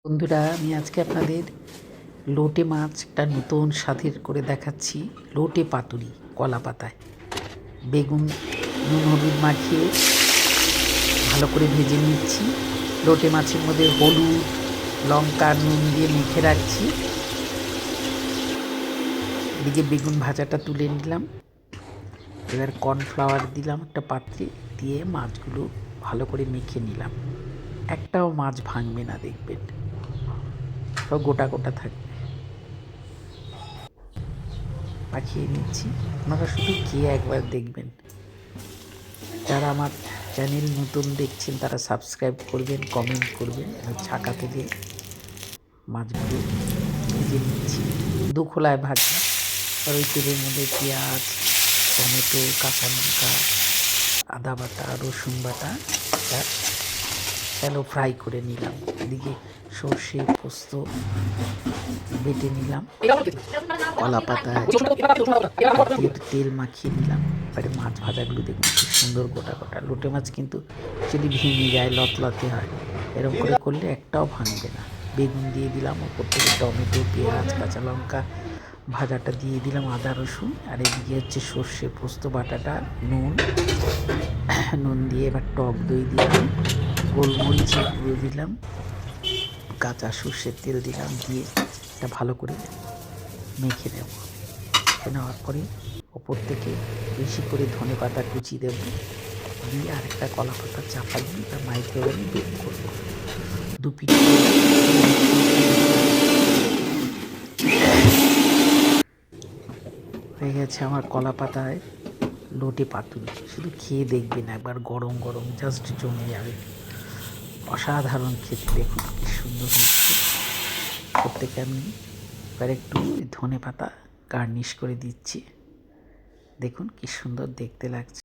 বন্ধুরা, আমি আজকে আপনাদের লোটে মাছ একটা নতুন স্বাদের করে দেখাচ্ছি। লোটে পাতুরি কলা পাতায় বেগুন নুন হলুদ মাখিয়ে ভালো করে ভেজে নিচ্ছি। লোটে মাছের মধ্যে হলুদ লঙ্কা নুন দিয়ে মেখে রাখছি। এদিকে বেগুন ভাজাটা তুলে নিলাম। এবার কর্নফ্লাওয়ার দিলাম একটা পাত্রে, দিয়ে মাছগুলো ভালো করে মেখে নিলাম। একটাও মাছ ভাঙবে না, দেখবেন সব গোটা গোটা থাকবে। মাখিয়ে নিচ্ছি। আপনারা শুধু খেয়ে একবার দেখবেন। যারা আমার চ্যানেল নতুন দেখছেন তারা সাবস্ক্রাইব করবেন, কমেন্ট করবেন। ছাকা তেলে মাছগুলো ভেজে নিচ্ছি, দু খোলায় ভাজা। আর ওই তেলের মধ্যে পেঁয়াজ, টমেটো, কাঁচা লঙ্কা, আদা বাটা, রসুন বাটা শ্যালো ফ্রাই করে নিলাম। এদিকে সর্ষে পোস্ত বেটে নিলাম, কলা পাতায় একটু তেল মাখিয়ে নিলাম। এবারে মাছ ভাজাগুলো দেখুন কি সুন্দর গোটা গোটা। লোটে মাছ কিন্তু যদি ভেঙে যায়, লতলাতে হয়, এরকম করে করলে একটাও ভাঙবে না। বেগুন দিয়ে দিলাম, ওপর থেকে টমেটো, পেঁয়াজ, কাঁচা লঙ্কা ভাজাটা দিয়ে দিলাম, আদা রসুন। আর এদিকে হচ্ছে সর্ষে পোস্ত বাটাটা, নুন দিয়ে এবার টক দই দিলাম, গোলমরিচের গুঁড়ো দিলাম, কাঁচা সর্ষের তেল দিলাম, দিয়ে এটা ভালো করে মেখে নেব। মেখে নেওয়ার পরে ওপর থেকে বেশি করে ধনে পাতা কুচি দেব, দিয়ে আরেকটা কলা পাতা চাপা দিয়ে এটা মাইক্রোওভেনে বেক করব। দু পিঠ হয়ে গেছে আমার কলা পাতায় লোটে পাতুরি। শুধু খেয়ে দেখবেন একবার, গরম গরম জাস্ট জমে যাবে। অসাধারণ খেতে, দেখুন কি সুন্দর হচ্ছে। প্রত্যেকে আমি এবার একটু ধনে পাতা গার্নিশ করে দিচ্ছি। দেখুন কি সুন্দর দেখতে লাগছে।